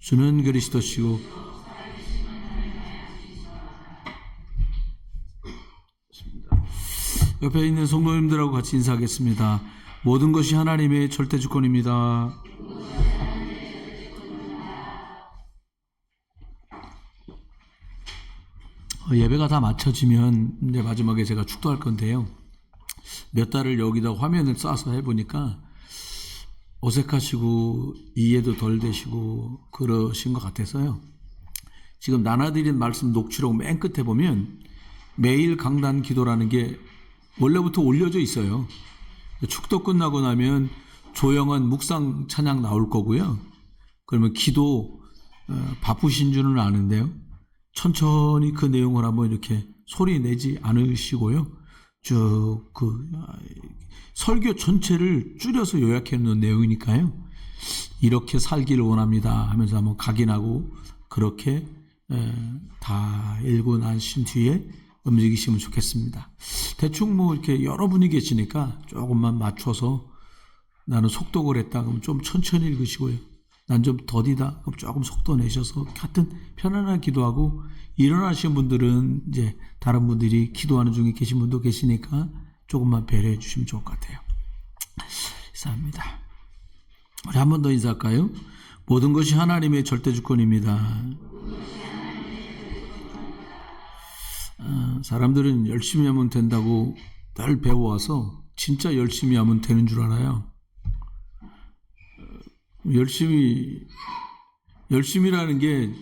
주는 그리스도시고 옆에 있는 성도님들하고 같이 인사하겠습니다. 모든 것이 하나님의 절대 주권입니다. 예배가 다 마쳐지면 이제 마지막에 제가 축도할 건데요. 몇 달을 여기다 화면을 쏴서 해보니까 어색하시고 이해도 덜 되시고 그러신 것 같아서요. 지금 나눠드린 말씀 녹취록 맨 끝에 보면 매일 강단 기도라는 게 원래부터 올려져 있어요. 축도 끝나고 나면 조용한 묵상 찬양 나올 거고요. 그러면 기도 바쁘신 줄은 아는데요. 천천히 그 내용을 한번 이렇게 소리 내지 않으시고요. 쭉 설교 전체를 줄여서 요약해 놓은 내용이니까요. 이렇게 살기를 원합니다 하면서 한번 각인하고 그렇게 다 읽고 나신 뒤에 움직이시면 좋겠습니다. 대충 뭐 이렇게 여러분이 계시니까 조금만 맞춰서 나는 속독을 했다 그러면 좀 천천히 읽으시고요. 난 좀 더디다 그럼 조금 속도 내셔서 하여튼 편안하게 기도하고 일어나신 분들은 이제 다른 분들이 기도하는 중에 계신 분도 계시니까 조금만 배려해 주시면 좋을 것 같아요. 감사합니다. 우리 한 번 더 인사할까요? 모든 것이 하나님의 절대 주권입니다. 사람들은 열심히 하면 된다고 늘 배워와서 진짜 열심히 하면 되는 줄 알아요. 열심히라는 게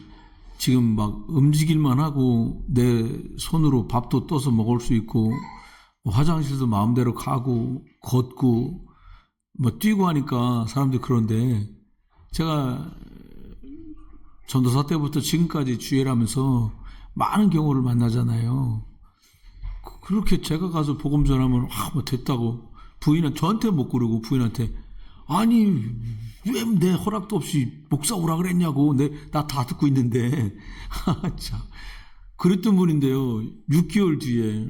지금 막 움직일만 하고 내 손으로 밥도 떠서 먹을 수 있고 화장실도 마음대로 가고 걷고 뭐 뛰고 하니까 사람들이 그런데 제가 전도사 때부터 지금까지 주일 하면서 많은 경우를 만나잖아요. 그렇게 제가 가서 복음 전하면 뭐 됐다고 부인은 저한테 못 그러고 부인한테 아니 왜 내 허락도 없이 목사 오라 그랬냐고 나 다 듣고 있는데 참 그랬던 분인데요. 6개월 뒤에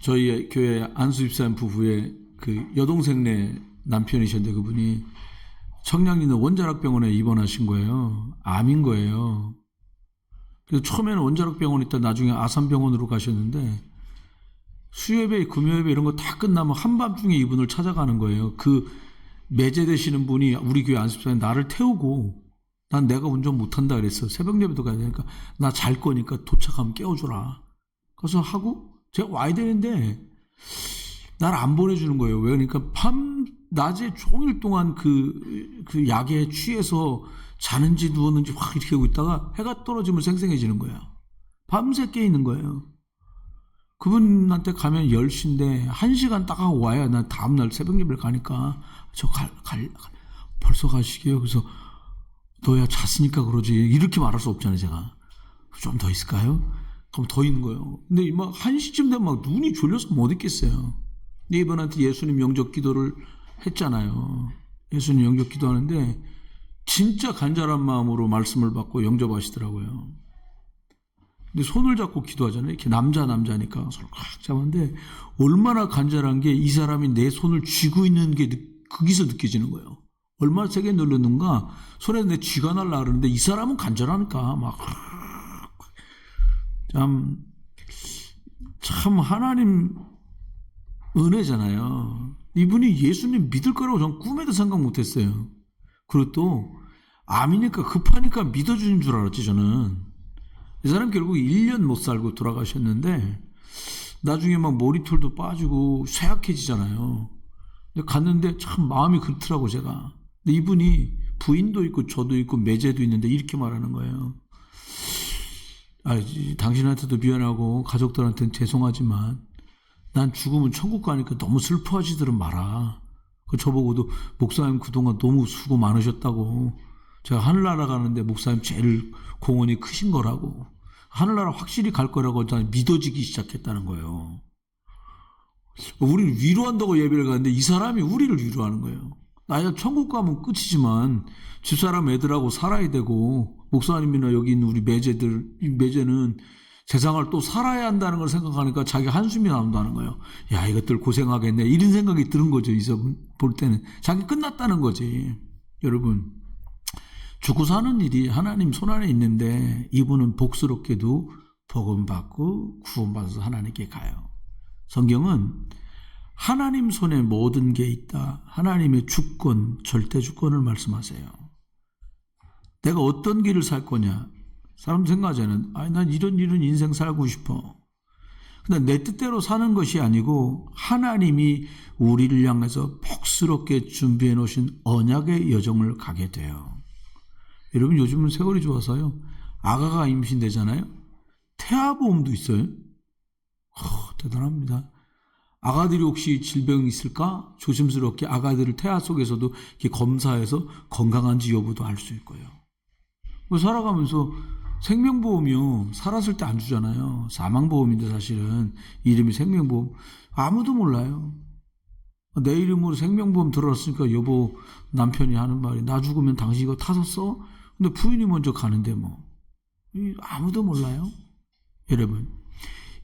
저희 교회 안수 집사님 부부의 그 여동생네 남편이셨는데 그분이 청량리는 원자력병원에 입원하신 거예요. 암인 거예요. 그래서 처음에는 원자력병원에 있다 나중에 아산병원으로 가셨는데 수요예배, 금요예배 이런 거 다 끝나면 한밤중에 이분을 찾아가는 거예요. 그 매제되시는 분이 우리 교회 안수집사님 나를 태우고 난 내가 운전 못한다 그랬어. 새벽 예배도 가야 되니까 나 잘 거니까 도착하면 깨워주라. 그래서 하고 제가 와야 되는데 날 안 보내주는 거예요. 왜 그러니까 낮에 종일 동안 그 약에 취해서 자는지 누웠는지 확 이렇게 하고 있다가 해가 떨어지면 생생해지는 거야. 밤새 깨 있는 거예요. 그분한테 가면 10시인데 1시간 딱 하고 와야 난 다음날 새벽 예배를 가니까 저 벌써 가시게요. 그래서 너야 잤으니까 그러지 이렇게 말할 수 없잖아요. 제가 좀 더 있을까요? 그럼 더 있는 거예요. 근데 막 1시쯤 되면 막 눈이 졸려서 못 있겠어요. 근데 이분한테 예수님 영접 기도를 했잖아요. 예수님 영접 기도하는데 진짜 간절한 마음으로 말씀을 받고 영접하시더라고요. 근데 손을 잡고 기도하잖아요. 이렇게 남자니까 손을 꽉 잡았는데 얼마나 간절한 게 이 사람이 내 손을 쥐고 있는 게 거기서 느껴지는 거예요. 얼마나 세게 눌렀는가 손에 내 쥐가 날라 그러는데 이 사람은 간절하니까 막 참 하나님 은혜잖아요. 이분이 예수님 믿을 거라고 전 꿈에도 생각 못했어요. 그리고 또 암이니까 급하니까 믿어주는 줄 알았지 저는. 이 사람 결국 1년 못 살고 돌아가셨는데 나중에 막 머리털도 빠지고 쇠약해지잖아요. 근데 갔는데 참 마음이 그렇더라고 제가. 근데 이분이 부인도 있고 저도 있고 매제도 있는데 이렇게 말하는 거예요. 당신한테도 미안하고 가족들한테는 죄송하지만 난 죽으면 천국 가니까 너무 슬퍼하시더란 마라. 저보고도 목사님 그동안 너무 수고 많으셨다고. 제가 하늘나라 가는데 목사님 제일 공헌이 크신 거라고. 하늘나라 확실히 갈 거라고 믿어지기 시작했다는 거예요. 우리를 위로한다고 예배를 가는데 이 사람이 우리를 위로하는 거예요. 나야 천국 가면 끝이지만 집사람 애들하고 살아야 되고 목사님이나 여기 있는 우리 매제는 세상을 또 살아야 한다는 걸 생각하니까 자기 한숨이 나온다는 거예요. 야 이것들 고생하겠네 이런 생각이 드는 거죠. 이분 볼 때는 자기 끝났다는 거지. 여러분 죽고 사는 일이 하나님 손안에 있는데 이분은 복스럽게도 복음받고 구원받아서 하나님께 가요. 성경은 하나님 손에 모든 게 있다. 하나님의 주권, 절대 주권을 말씀하세요. 내가 어떤 길을 살 거냐? 사람 생각하자면 난 이런 인생 살고 싶어. 근데 내 뜻대로 사는 것이 아니고 하나님이 우리를 향해서 복스럽게 준비해 놓으신 언약의 여정을 가게 돼요. 여러분 요즘은 세월이 좋아서요. 아가가 임신되잖아요. 태아보험도 있어요. 대단합니다. 아가들이 혹시 질병이 있을까? 조심스럽게 아가들을 태아 속에서도 이렇게 검사해서 건강한지 여부도 알 수 있고요. 살아가면서 생명보험이요. 살았을 때 안 주잖아요. 사망보험인데 사실은 이름이 생명보험. 아무도 몰라요. 내 이름으로 생명보험 들어왔으니까 여보 남편이 하는 말이 나 죽으면 당신 이거 타서 써? 근데 부인이 먼저 가는데 뭐. 아무도 몰라요. 여러분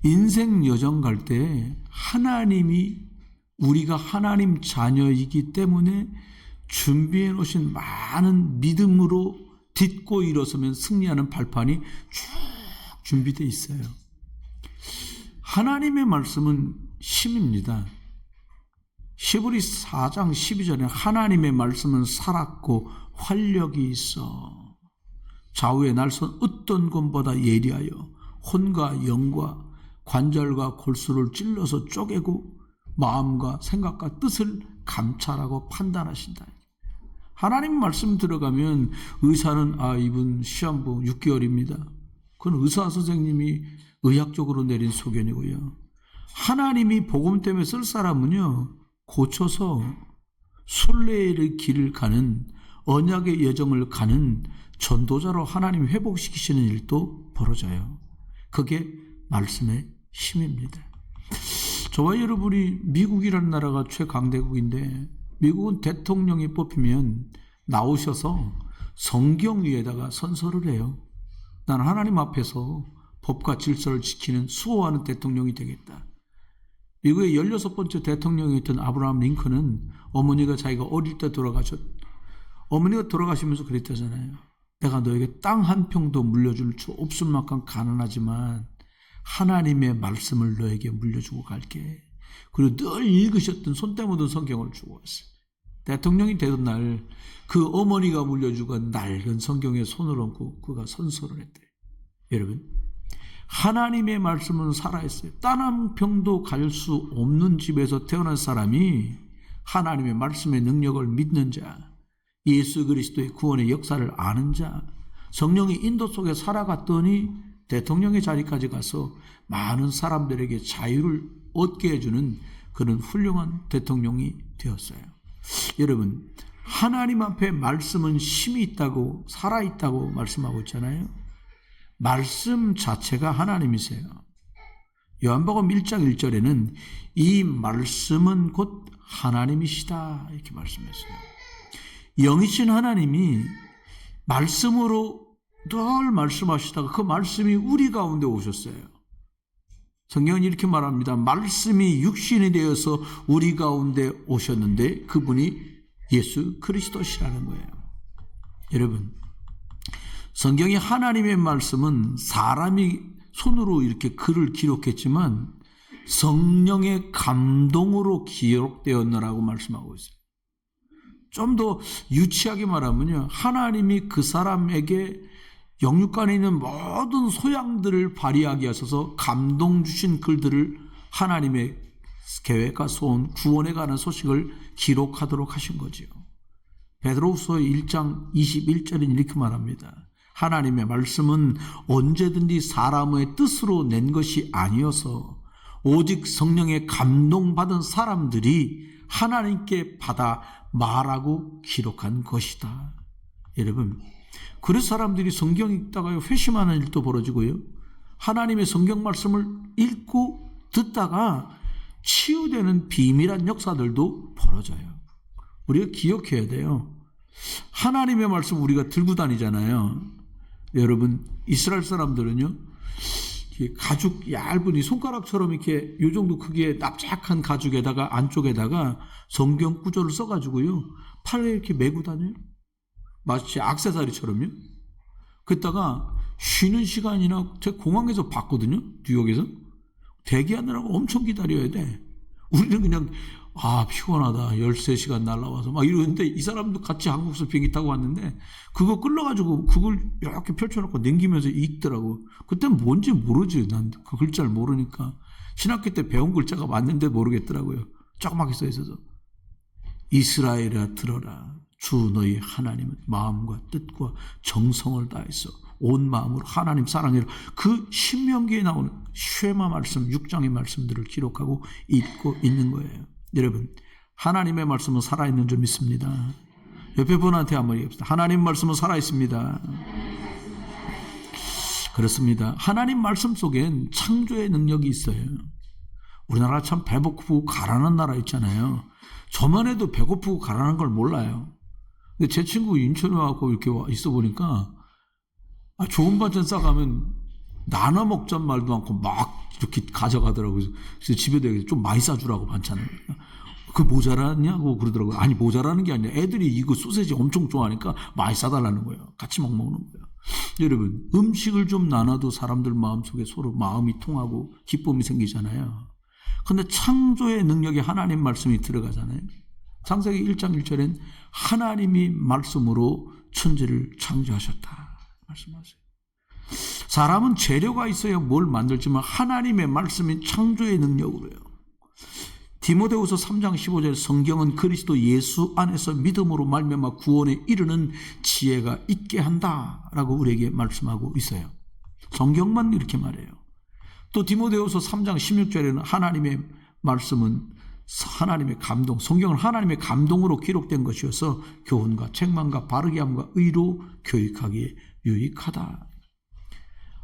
인생 여정 갈 때 하나님이 우리가 하나님 자녀이기 때문에 준비해 놓으신 많은 믿음으로 딛고 일어서면 승리하는 발판이 쭉 준비되어 있어요. 하나님의 말씀은 힘입니다. 히브리 4장 12절에 하나님의 말씀은 살았고 활력이 있어 좌우의 날선 어떤 것보다 예리하여 혼과 영과 관절과 골수를 찔러서 쪼개고 마음과 생각과 뜻을 감찰하고 판단하신다. 하나님 말씀 들어가면 의사는 이분 시한부 6개월입니다. 그건 의사 선생님이 의학적으로 내린 소견이고요. 하나님이 복음 때문에 쓸 사람은요 고쳐서 순례의 길을 가는 언약의 여정을 가는 전도자로 하나님 회복시키시는 일도 벌어져요. 그게 말씀의 힘입니다. 저와 여러분이 미국이라는 나라가 최강대국인데 미국은 대통령이 뽑히면 나오셔서 성경 위에다가 선서를 해요. 나는 하나님 앞에서 법과 질서를 지키는 수호하는 대통령이 되겠다. 미국의 16번째 대통령이었던 아브라함 링컨은 어머니가 자기가 어릴 때 어머니가 돌아가시면서 그랬다잖아요. 내가 너에게 땅 한 평도 물려줄 수 없을 만큼 가난하지만 하나님의 말씀을 너에게 물려주고 갈게. 그리고 늘 읽으셨던 손때 묻은 성경을 주고 왔어요. 대통령이 되던 날 그 어머니가 물려주고 낡은 성경에 손을 얹고 그가 선서를 했대요. 여러분 하나님의 말씀은 살아있어요. 딴 한 평도 갈 수 없는 집에서 태어난 사람이 하나님의 말씀의 능력을 믿는 자, 예수 그리스도의 구원의 역사를 아는 자, 성령이 인도 속에 살아갔더니 대통령의 자리까지 가서 많은 사람들에게 자유를 얻게 해주는 그런 훌륭한 대통령이 되었어요. 여러분 하나님 앞에 말씀은 힘이 있다고 살아있다고 말씀하고 있잖아요. 말씀 자체가 하나님이세요. 요한복음 1장 1절에는 이 말씀은 곧 하나님이시다 이렇게 말씀했어요. 영이신 하나님이 말씀으로 늘 말씀하시다가 그 말씀이 우리 가운데 오셨어요. 성경은 이렇게 말합니다. 말씀이 육신이 되어서 우리 가운데 오셨는데 그분이 예수 그리스도시라는 거예요. 여러분 성경이 하나님의 말씀은 사람이 손으로 이렇게 글을 기록했지만 성령의 감동으로 기록되었느라고 말씀하고 있어요. 좀 더 유치하게 말하면요. 하나님이 그 사람에게 영육간에 있는 모든 소양들을 발휘하게 하셔서 감동 주신 글들을 하나님의 계획과 소원, 구원에 관한 소식을 기록하도록 하신 거지요. 베드로후서 1장 21절은 이렇게 말합니다. 하나님의 말씀은 언제든지 사람의 뜻으로 낸 것이 아니어서 오직 성령의 감동받은 사람들이 하나님께 받아 말하고 기록한 것이다. 여러분 그래서 사람들이 성경 읽다가 회심하는 일도 벌어지고요. 하나님의 성경 말씀을 읽고 듣다가 치유되는 비밀한 역사들도 벌어져요. 우리가 기억해야 돼요. 하나님의 말씀 우리가 들고 다니잖아요. 여러분 이스라엘 사람들은요 가죽 얇은 이 손가락처럼 이렇게 요 정도 크기의 납작한 가죽에다가 안쪽에다가 성경 구절을 써가지고요 팔에 이렇게 메고 다녀요. 마치 액세서리처럼요. 그랬다가 쉬는 시간이나 제가 공항에서 봤거든요. 뉴욕에서. 대기하느라고 엄청 기다려야 돼. 우리는 그냥 피곤하다 13시간 날라와서 막 이러는데 이 사람도 같이 한국에서 비행기 타고 왔는데 그거 끌러가지고 그걸 이렇게 펼쳐놓고 넘기면서 읽더라고. 그땐 뭔지 모르지. 난 그 글자를 모르니까. 신학교 때 배운 글자가 맞는데 모르겠더라고요. 조그맣게 써 있어서. 이스라엘아 들어라. 주 너희 하나님은 마음과 뜻과 정성을 다해서 온 마음으로 하나님 사랑해라. 그 신명기에 나오는 쉐마 말씀 6장의 말씀들을 기록하고 읽고 있는 거예요. 여러분, 하나님의 말씀은 살아있는 줄 믿습니다. 옆에 분한테 한번 얘기합시다. 하나님 말씀은 살아있습니다. 그렇습니다. 하나님 말씀 속엔 창조의 능력이 있어요. 우리나라 참 배고프고 가난한 나라 있잖아요. 저만 해도 배고프고 가난한 걸 몰라요. 근데 제 친구 인천에 와서 이렇게 있어 보니까 좋은 반찬 싸가면 나눠 먹자는 말도 않고 막 이렇게 가져가더라고요. 그래서 집에도 좀 많이 싸주라고 반찬을. 그 모자라냐고 그러더라고요. 아니 모자라는 게 아니라 애들이 이거 소세지 엄청 좋아하니까 많이 싸달라는 거예요. 같이 먹는 거예요. 여러분, 음식을 좀 나눠도 사람들 마음속에 서로 마음이 통하고 기쁨이 생기잖아요. 근데 창조의 능력에 하나님 말씀이 들어가잖아요. 창세기 1장 1절엔 하나님이 말씀으로 천지를 창조하셨다 말씀하세요. 사람은 재료가 있어야 뭘 만들지만 하나님의 말씀이 창조의 능력으로요. 디모데후서 3장 15절 성경은 그리스도 예수 안에서 믿음으로 말미암아 구원에 이르는 지혜가 있게 한다라고 우리에게 말씀하고 있어요. 성경만 이렇게 말해요. 또 디모데후서 3장 16절에는 하나님의 말씀은 하나님의 감동, 성경은 하나님의 감동으로 기록된 것이어서 교훈과 책망과 바르게 함과 의로 교육하기에 유익하다.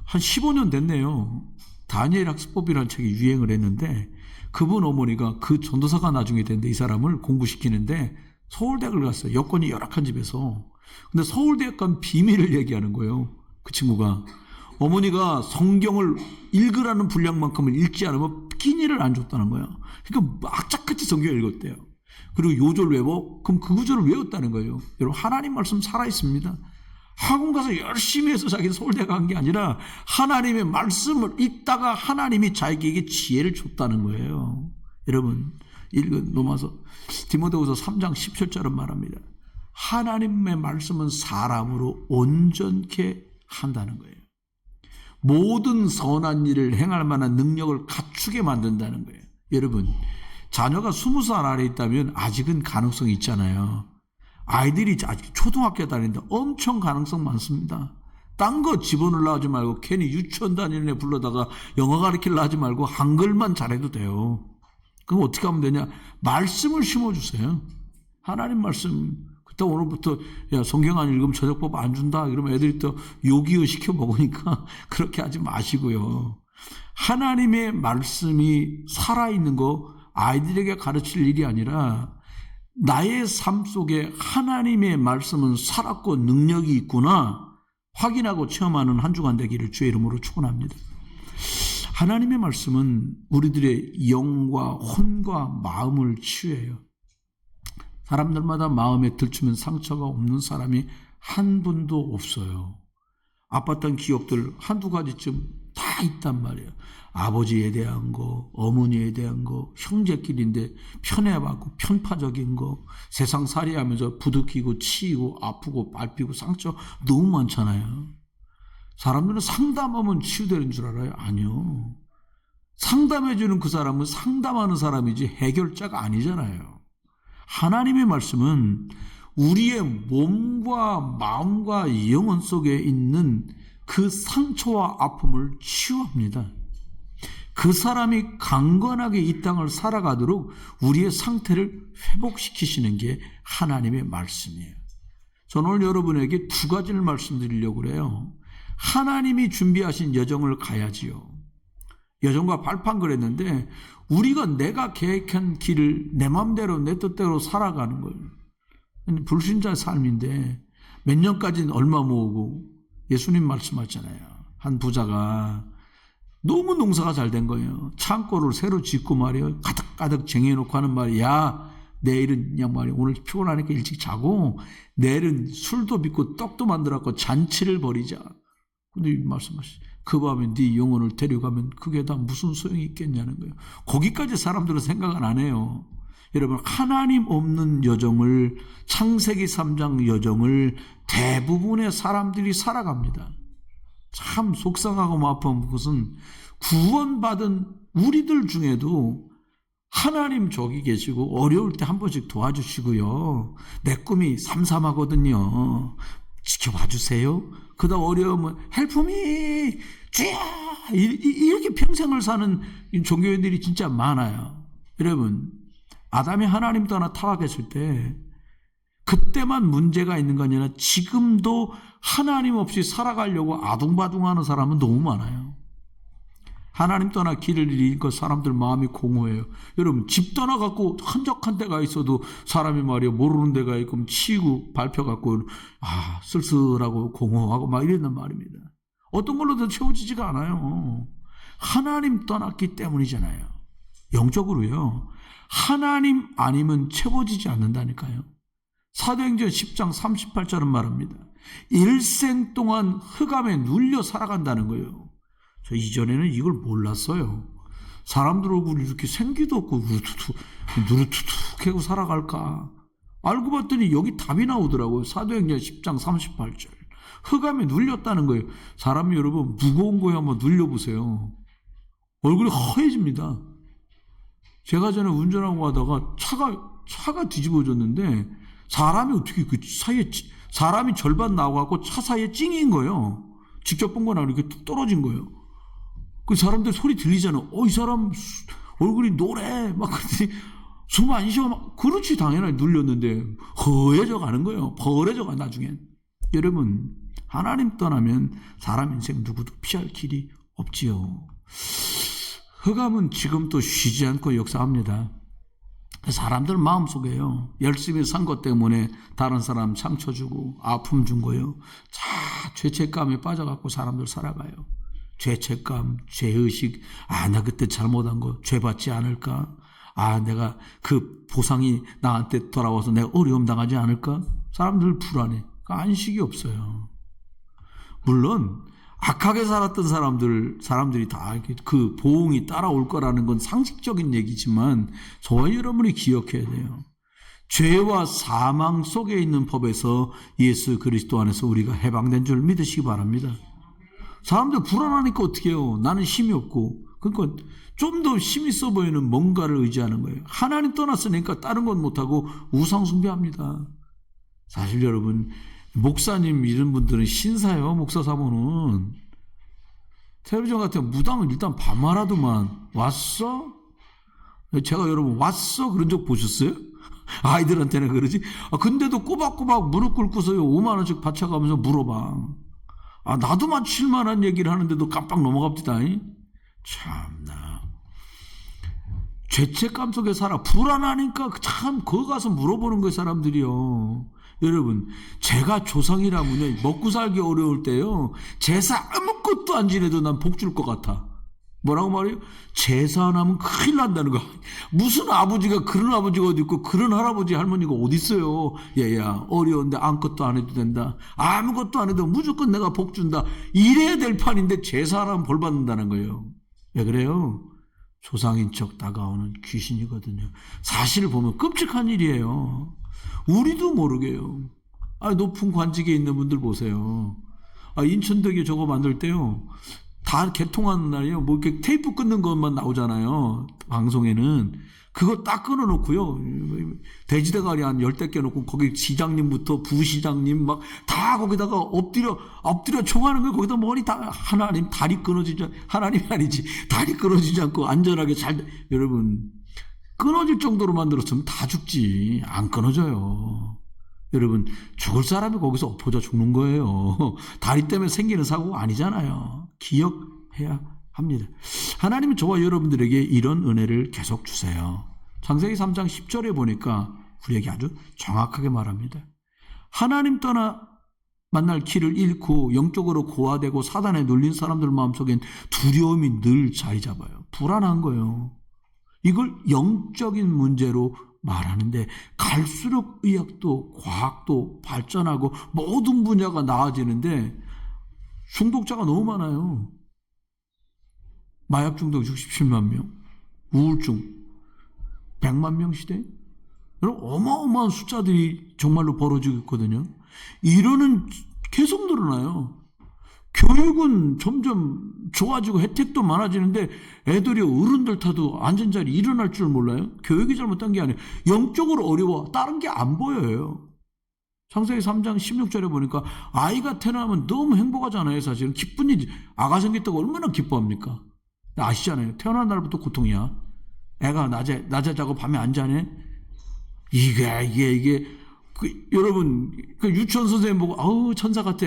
한 15년 됐네요. 다니엘 학습법이라는 책이 유행을 했는데 그분 어머니가 그 전도사가 나중에 됐는데 이 사람을 공부시키는데 서울대학을 갔어요. 여건이 열악한 집에서. 근데 서울대학 간 비밀을 얘기하는 거예요. 그 친구가. 어머니가 성경을 읽으라는 분량만큼을 읽지 않으면 끼니를 안 줬다는 거예요. 그러니까 악착같이 성경을 읽었대요. 그리고 요절 외워? 그럼 그 구절을 외웠다는 거예요. 여러분, 하나님 말씀 살아있습니다. 학원 가서 열심히 해서 자기는 서울대 간 게 아니라 하나님의 말씀을 읽다가 하나님이 자기에게 지혜를 줬다는 거예요. 여러분, 읽은 로마서 디모데후서 3장 17절은 말합니다. 하나님의 말씀은 사람으로 온전케 한다는 거예요. 모든 선한 일을 행할 만한 능력을 갖추게 만든다는 거예요. 여러분, 자녀가 20살 아래 있다면 아직은 가능성이 있잖아요. 아이들이 아직 초등학교 다니는데 엄청 가능성 많습니다. 딴 거 집어넣으려 하지 말고 괜히 유치원 다니는 애 불러다가 영어 가르치려 하지 말고 한글만 잘해도 돼요. 그럼 어떻게 하면 되냐? 말씀을 심어주세요. 하나님 말씀. 그때 오늘부터 야 성경 안 읽으면 저녁밥 안 준다. 이러면 애들이 또 요기요 시켜 먹으니까 그렇게 하지 마시고요. 하나님의 말씀이 살아있는 거 아이들에게 가르칠 일이 아니라 나의 삶 속에 하나님의 말씀은 살았고 능력이 있구나 확인하고 체험하는 한 주간 되기를 주의 이름으로 축원합니다. 하나님의 말씀은 우리들의 영과 혼과 마음을 치유해요. 사람들마다 마음에 들추면 상처가 없는 사람이 한 분도 없어요. 아팠던 기억들 한두 가지쯤 다 있단 말이에요. 아버지에 대한 거, 어머니에 대한 거, 형제끼리인데 편애받고 편파적인 거, 세상살이 하면서 부득이고 치이고 아프고 밟히고 상처 너무 많잖아요. 사람들은 상담하면 치유되는 줄 알아요? 아니요. 상담해주는 그 사람은 상담하는 사람이지 해결자가 아니잖아요. 하나님의 말씀은 우리의 몸과 마음과 영혼 속에 있는 그 상처와 아픔을 치유합니다. 그 사람이 강건하게 이 땅을 살아가도록 우리의 상태를 회복시키시는 게 하나님의 말씀이에요. 저는 오늘 여러분에게 두 가지를 말씀드리려고 그래요. 하나님이 준비하신 여정을 가야지요. 여정과 발판 그랬는데 우리가 내가 계획한 길을 내 마음대로 내 뜻대로 살아가는 거예요. 불신자의 삶인데 몇 년까지는 얼마 모으고 예수님 말씀하잖아요. 한 부자가 너무 농사가 잘 된 거예요. 창고를 새로 짓고 말이에요. 가득가득 쟁여놓고 하는 말이야. 내일은 그냥 말이야 오늘 피곤하니까 일찍 자고 내일은 술도 빚고 떡도 만들었고 잔치를 벌이자. 근데 말씀하시 그 밤에 네 영혼을 데려가면 그게 다 무슨 소용이 있겠냐는 거예요. 거기까지 사람들은 생각은 안 해요. 여러분 하나님 없는 여정을 창세기 3장 여정을 대부분의 사람들이 살아갑니다. 참 속상하고 아픈 것은 구원받은 우리들 중에도 하나님 저기 계시고 어려울 때 한 번씩 도와주시고요. 내 꿈이 삼삼하거든요. 지켜봐 주세요. 그다음 어려우면 헬프미 주야 이렇게 평생을 사는 종교인들이 진짜 많아요. 여러분 아담이 하나님 떠나 타락했을 때 그때만 문제가 있는 거 아니라 지금도 하나님 없이 살아가려고 아둥바둥하는 사람은 너무 많아요. 하나님 떠나 길을 잃으니까 사람들 마음이 공허해요. 여러분 집 떠나갖고 한적한 데가 있어도 사람이 말이야 모르는 데가 있고 치고 밟혀갖고 쓸쓸하고 공허하고 막 이랬단 말입니다. 어떤 걸로도 채워지지가 않아요. 하나님 떠났기 때문이잖아요. 영적으로요. 하나님 아니면 채워지지 않는다니까요. 사도행전 10장 38절은 말합니다. 일생 동안 흑암에 눌려 살아간다는 거예요. 저 이전에는 이걸 몰랐어요. 사람들 얼굴이 이렇게 생기도 없고 누르투툭 하고 살아갈까. 알고 봤더니 여기 답이 나오더라고요. 사도행전 10장 38절. 흑암에 눌렸다는 거예요. 사람이 여러분 무거운 거에 한번 눌려보세요. 얼굴이 허해집니다. 제가 전에 운전하고 가다가 차가 뒤집어졌는데 사람이 어떻게 그 사이에 사람이 절반 나와갖고 차 사이에 찡인 거예요. 직접 본 건 아니고 이렇게 뚝 떨어진 거예요. 그 사람들 소리 들리잖아. 이 사람 얼굴이 노래 막 그랬더니 숨 안 쉬어 막 그렇지 당연하게 눌렸는데 허해져 가는 거예요. 버려져 가 나중엔. 여러분 하나님 떠나면 사람 인생 누구도 피할 길이 없지요. 흑암은 지금도 쉬지 않고 역사합니다. 사람들 마음속에요. 열심히 산 것 때문에 다른 사람 상처 주고 아픔 준 거예요. 죄책감에 빠져갖고 사람들 살아가요. 죄책감, 죄의식, 나 그때 잘못한 거 죄 받지 않을까? 내가 그 보상이 나한테 돌아와서 내가 어려움 당하지 않을까? 사람들 불안해. 안식이 없어요. 물론 악하게 살았던 사람들이 다 그 보응이 따라올 거라는 건 상식적인 얘기지만 저와 여러분이 기억해야 돼요. 죄와 사망 속에 있는 법에서 예수 그리스도 안에서 우리가 해방된 줄 믿으시기 바랍니다. 사람들 불안하니까 어떻게 해요? 나는 힘이 없고. 그러니까 좀 더 힘이 있어 보이는 뭔가를 의지하는 거예요. 하나님 떠났으니까 다른 건 못하고 우상 숭배합니다. 사실 여러분 목사님 이런 분들은 신사예요. 목사 사모는. 텔레비전 같은 무당은 일단 반말하더만 왔어? 제가 여러분 왔어? 그런 적 보셨어요? 아이들한테는 그러지. 근데도 꼬박꼬박 무릎 꿇고서요 5만 원씩 바쳐가면서 물어봐. 나도만 7만 원 얘기를 하는데도 깜빡 넘어갑니다. 참나. 죄책감 속에 살아. 불안하니까 참 거기 가서 물어보는 거예요 사람들이요. 여러분 제가 조상이라면요 먹고 살기 어려울 때요 제사 아무것도 안 지내도 난 복 줄 것 같아. 뭐라고 말해요? 제사 안 하면 큰일 난다는 거. 무슨 아버지가 그런 아버지가 어디 있고 그런 할아버지 할머니가 어디 있어요. 얘야 어려운데 아무것도 안 해도 된다. 아무것도 안 해도 무조건 내가 복 준다. 이래야 될 판인데 제사 안 하면 벌 받는다는 거예요. 왜 그래요? 조상인 척 다가오는 귀신이거든요. 사실을 보면 끔찍한 일이에요. 우리도 모르게요. 높은 관직에 있는 분들 보세요. 인천대교 저거 만들 때요. 다 개통하는 날이요. 뭐 이렇게 테이프 끊는 것만 나오잖아요. 방송에는. 그거 딱 끊어놓고요. 돼지대가리 한 10대 개 놓고 거기 시장님부터 부시장님 막 다 거기다가 엎드려 총하는 거예요. 거기다 머리 다 하나님 다리 끊어지지 하나님이 아니지. 다리 끊어지지 않고 안전하게 여러분 끊어질 정도로 만들었으면 다 죽지. 안 끊어져요. 여러분 죽을 사람이 거기서 엎어져 죽는 거예요. 다리 때문에 생기는 사고가 아니잖아요. 기억해야 합니다. 하나님은 저와 여러분들에게 이런 은혜를 계속 주세요. 창세기 3장 10절에 보니까 우리에게 아주 정확하게 말합니다. 하나님 떠나 만날 길을 잃고 영적으로 고아되고 사단에 눌린 사람들 마음속엔 두려움이 늘 자리 잡아요. 불안한 거예요. 이걸 영적인 문제로 말하는데 갈수록 의학도 과학도 발전하고 모든 분야가 나아지는데 중독자가 너무 많아요. 마약 중독 67만 명, 우울증 100만 명 시대. 여러분 어마어마한 숫자들이 정말로 벌어지고 있거든요. 이러는 계속 늘어나요. 교육은 점점 좋아지고 혜택도 많아지는데 애들이 어른들 타도 안전자리 일어날 줄 몰라요. 교육이 잘못된 게 아니에요. 영적으로 어려워. 다른 게 안 보여요. 창세기 3장 16절에 보니까 아이가 태어나면 너무 행복하잖아요. 사실은 기쁜 일, 아가 생겼다고 얼마나 기뻐합니까? 아시잖아요. 태어난 날부터 고통이야. 애가 낮에 자고 밤에 안 자네. 이게 여러분 그 유치원 선생님 보고 아우 천사 같아.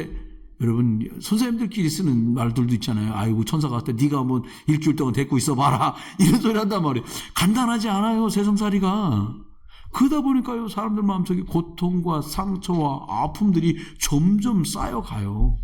여러분 선생님들끼리 쓰는 말들도 있잖아요. 아이고 천사 같아. 네가 한번 일주일 동안 데리고 있어 봐라. 이런 소리 한단 말이에요. 간단하지 않아요. 세상살이가. 그러다 보니까요 사람들 마음속에 고통과 상처와 아픔들이 점점 쌓여가요.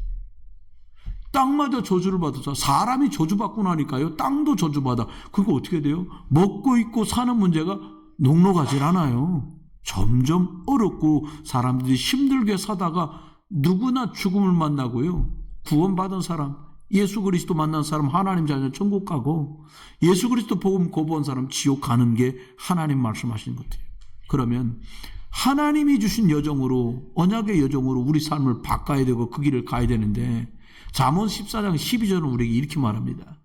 땅마다 저주를 받아서 사람이 저주받고 나니까요 땅도 저주받아. 그거 어떻게 돼요? 먹고 입고 사는 문제가 녹록하질 않아요. 점점 어렵고 사람들이 힘들게 사다가 누구나 죽음을 만나고요. 구원받은 사람, 예수 그리스도 만난 사람 하나님 자녀 천국 가고 예수 그리스도 복음 거부한 사람 지옥 가는 게 하나님 말씀하시는 것 같아요. 그러면 하나님이 주신 여정으로 언약의 여정으로 우리 삶을 바꿔야 되고 그 길을 가야 되는데 잠언 14장 12절은 우리에게 이렇게 말합니다.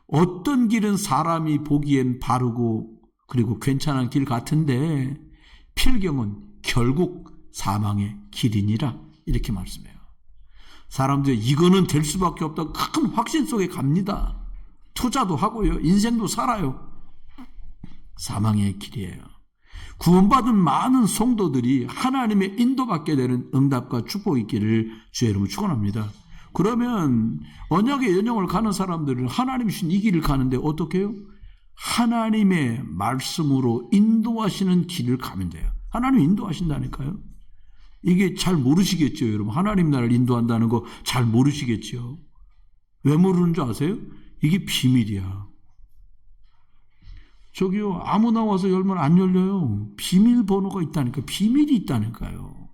어떤 길은 사람이 보기엔 바르고 그리고 괜찮은 길 같은데 필경은 결국 사망의 길이니라 이렇게 말씀해요. 사람들이 이거는 될 수밖에 없다 큰 확신 속에 갑니다. 투자도 하고요. 인생도 살아요. 사망의 길이에요. 구원받은 많은 성도들이 하나님의 인도받게 되는 응답과 축복이 있기를 주의 이름으로 축원합니다. 그러면 언약의 여정을 가는 사람들은 하나님이 주신 이 길을 가는데 어떻게 해요? 하나님의 말씀으로 인도하시는 길을 가면 돼요. 하나님이 인도하신다니까요. 이게 잘 모르시겠죠, 여러분. 하나님 나라를 인도한다는 거 잘 모르시겠죠. 왜 모르는 줄 아세요? 이게 비밀이야. 저기요, 아무나 와서 열면 안 열려요. 비밀번호가 있다니까. 비밀이 있다니까요.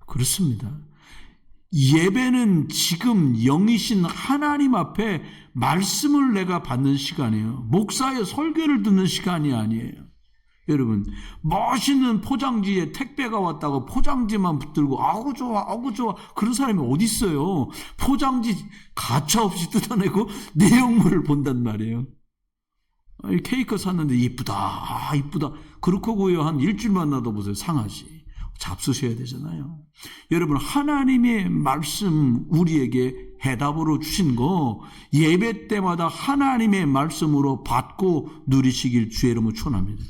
그렇습니다. 예배는 지금 영이신 하나님 앞에 말씀을 내가 받는 시간이에요. 목사의 설교를 듣는 시간이 아니에요. 여러분, 멋있는 포장지에 택배가 왔다고 포장지만 붙들고 아우 좋아 그런 사람이 어디 있어요. 포장지 가차없이 뜯어내고 내용물을 본단 말이에요. 케이크 샀는데 이쁘다 이쁘다 그렇고요. 한 일주일만 놔둬보세요. 상하지. 잡수셔야 되잖아요. 여러분 하나님의 말씀 우리에게 해답으로 주신 거 예배 때마다 하나님의 말씀으로 받고 누리시길 주의 이름으로 축원합니다.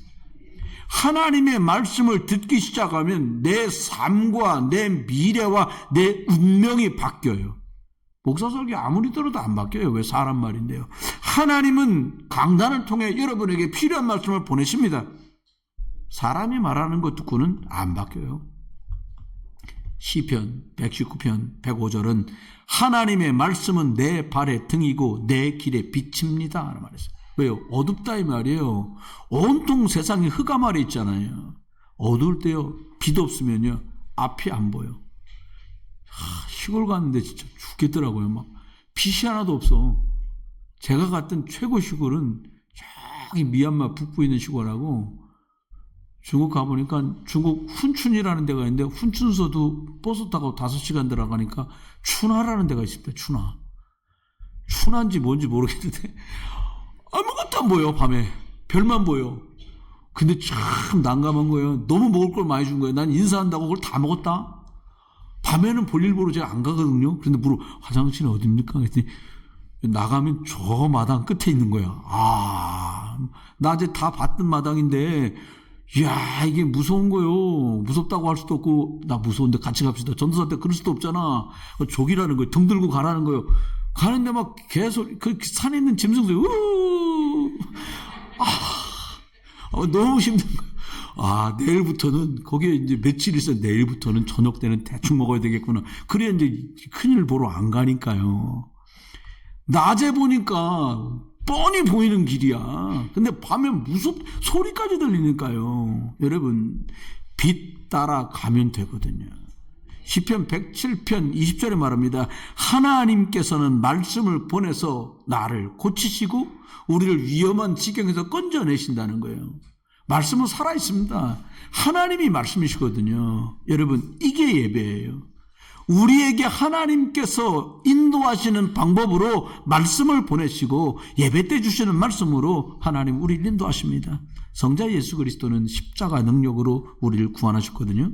하나님의 말씀을 듣기 시작하면 내 삶과 내 미래와 내 운명이 바뀌어요. 목사 설교 아무리 들어도 안 바뀌어요. 왜 사람 말인데요. 하나님은 강단을 통해 여러분에게 필요한 말씀을 보내십니다. 사람이 말하는 것 듣고는 안 바뀌어요. 시편 119편 105절은 하나님의 말씀은 내 발의 등이고 내 길의 빛입니다 라는 말이었어요. 왜요? 어둡다 이 말이에요. 온통 세상에 흑암아래 있잖아요. 어두울 때요 빛 없으면요 앞이 안 보여. 시골 갔는데 진짜 죽겠더라고요. 막 빛이 하나도 없어. 제가 갔던 최고 시골은 저기 미얀마 북부에 있는 시골하고 중국 가보니까 중국 훈춘이라는 데가 있는데 훈춘서도 버스 타고 5시간 들어가니까 춘하라는 데가 있습니다. 춘하. 춘하인지 뭔지 모르겠는데 아무것도 안 보여. 밤에 별만 보여. 근데 참 난감한 거예요. 너무 먹을 걸 많이 준 거예요. 난 인사한다고 그걸 다 먹었다. 밤에는 볼일 보러 제가 안 가거든요. 그런데 물어 화장실은 어딥니까? 그랬더니 나가면 저 마당 끝에 있는 거야. 낮에 다 봤던 마당인데 이야 이게 무서운 거요. 무섭다고 할 수도 없고 나 무서운데 같이 갑시다. 전도사 때 그럴 수도 없잖아. 족이라는 거예요. 등 들고 가라는 거예요. 가는데 막 계속 그 산에 있는 짐승들 너무 힘든 거예요. 내일부터는 거기에 이제 며칠 있어 내일부터는 저녁 때는 대충 먹어야 되겠구나. 그래 이제 큰일 보러 안 가니까요. 낮에 보니까 뻔히 보이는 길이야. 근데 밤에 소리까지 들리니까요. 여러분, 빛 따라 가면 되거든요. 시편 107편 20절에 말합니다. 하나님께서는 말씀을 보내서 나를 고치시고 우리를 위험한 지경에서 건져내신다는 거예요. 말씀은 살아있습니다. 하나님이 말씀이시거든요. 여러분, 이게 예배예요. 우리에게 하나님께서 인도하시는 방법으로 말씀을 보내시고 예배 때 주시는 말씀으로 하나님 우리를 인도하십니다. 성자 예수 그리스도는 십자가 능력으로 우리를 구원하셨거든요.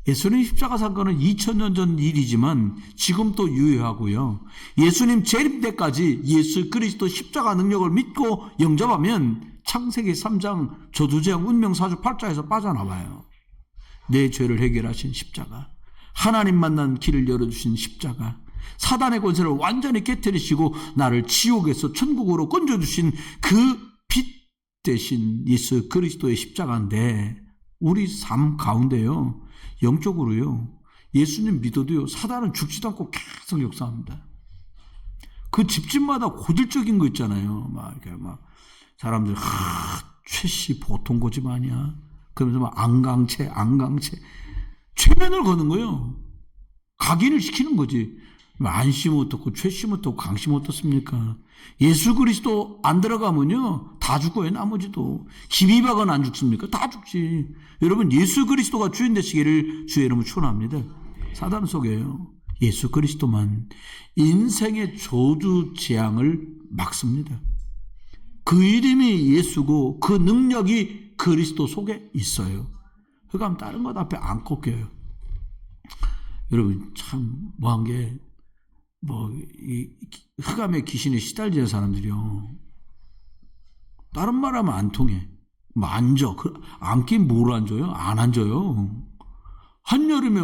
예수님 십자가 사건은 2000년 전 일이지만 지금도 유효하고요. 예수님 재림 때까지 예수 그리스도 십자가 능력을 믿고 영접하면 창세기 3장 저두재앙 운명사주 8자에서 빠져나와요. 내 죄를 해결하신 십자가, 하나님 만난 길을 열어주신 십자가, 사단의 권세를 완전히 깨뜨리시고 나를 지옥에서 천국으로 건져주신 그 빛 대신 예수 그리스도의 십자가인데 우리 삶 가운데요, 영적으로요, 예수님 믿어도요, 사단은 죽지도 않고 계속 역사합니다. 그 집집마다 고질적인 거 있잖아요. 이렇게 사람들, 최씨 보통 고집 아니야. 그러면서 안강체, 최면을 거는 거예요. 각인을 시키는 거지. 안 씨면 어떻고, 최 씨면 어떻고, 강 씨면 어떻습니까? 예수 그리스도 안 들어가면요, 다 죽어요, 나머지도. 김이박은 안 죽습니까? 다 죽지. 여러분, 예수 그리스도가 주인 되시기를 주의 이름으로 축원합니다. 사단 속에요, 예수 그리스도만 인생의 저주 재앙을 막습니다. 그 이름이 예수고 그 능력이 그리스도 속에 있어요. 그러니까 다른 것 앞에 안 꺾여요. 여러분, 참 뭐한 게, 이 흑암의 귀신에 시달리는 사람들이요, 다른 말하면 안 통해. 앉아. 앉긴 뭘 앉아요? 안 앉아요. 한여름에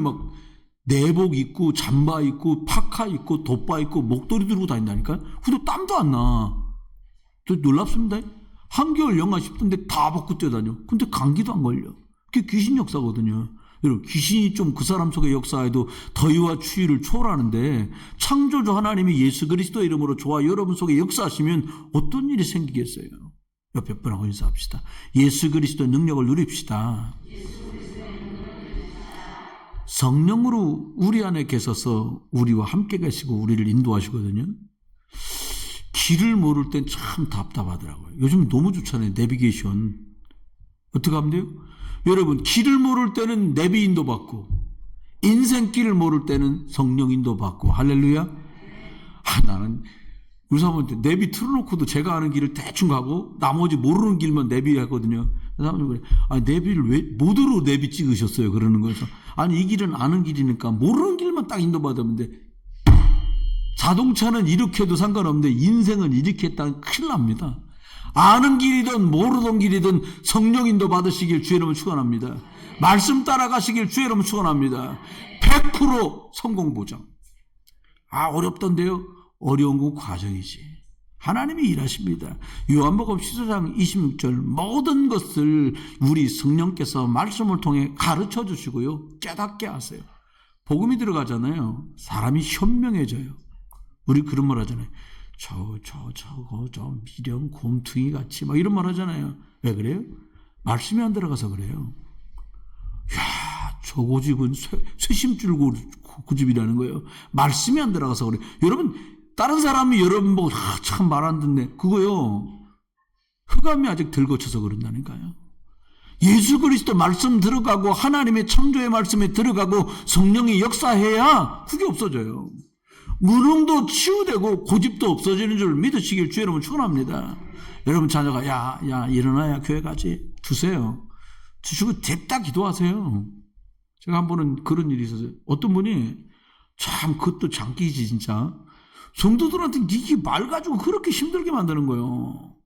내복 입고 잠바 입고 파카 입고 돗바 입고 목도리 들고 다닌다니까. 그래도 땀도 안 나. 또 놀랍습니다. 한겨울 영하 10도인데 다 벗고 뛰어다녀. 근데 감기도 안 걸려. 그게 귀신 역사거든요. 여러분, 귀신이 좀 그 사람 속에 역사해도 더위와 추위를 초월하는데 창조주 하나님이 예수 그리스도의 이름으로 저와 여러분 속에 역사하시면 어떤 일이 생기겠어요? 옆에 분하고 인사합시다. 예수 그리스도의 능력을 누립시다. 성령으로 우리 안에 계셔서 우리와 함께 계시고 우리를 인도하시거든요. 길을 모를 땐 참 답답하더라고요. 요즘 너무 좋잖아요, 내비게이션. 어떻게 하면 돼요? 여러분, 길을 모를 때는 내비 인도받고, 인생길을 모를 때는 성령 인도받고. 할렐루야. 나는 우리 사모한테 내비 틀어놓고도 제가 아는 길을 대충 가고 나머지 모르는 길만 내비하거든요. 사모님 그래, 내비를 왜 모두로 내비 찍으셨어요? 그러는 거에서, 이 길은 아는 길이니까 모르는 길만 딱 인도받으면 돼. 자동차는 이렇게 해도 상관없는데 인생은 이렇게 했다면 큰일 납니다. 아는 길이든 모르던 길이든 성령 인도 받으시길 주의 이름으로 축원합니다. 말씀 따라가시길 주의 이름으로 축원합니다. 100% 성공 보장. 어렵던데요? 어려운 건 과정이지. 하나님이 일하십니다. 요한복음 14장 26절, 모든 것을 우리 성령께서 말씀을 통해 가르쳐 주시고요, 깨닫게 하세요. 복음이 들어가잖아요, 사람이 현명해져요. 우리 그런 말 하잖아요. 저거 미련 곰퉁이 같이 이런 말 하잖아요. 왜 그래요? 말씀이 안 들어가서 그래요. 저 고집은 쇠심줄 고집이라는 거예요. 말씀이 안 들어가서 그래요. 여러분, 다른 사람이 여러분 보고 참 말 안 듣네, 그거요, 흑암이 아직 덜 거쳐서 그런다니까요. 예수 그리스도 말씀 들어가고 하나님의 창조의 말씀에 들어가고 성령이 역사해야 그게 없어져요. 무능도 치유되고 고집도 없어지는 줄 믿으시길 주의 이름으로 축원합니다. 여러분 자녀가 야 일어나야 교회 가지, 두세요. 주시고 잽다 기도하세요. 제가 한 번은 그런 일이 있었어요. 어떤 분이 참 그것도 장기지 진짜. 성도들한테 이게 말 가지고 그렇게 힘들게 만드는 거예요.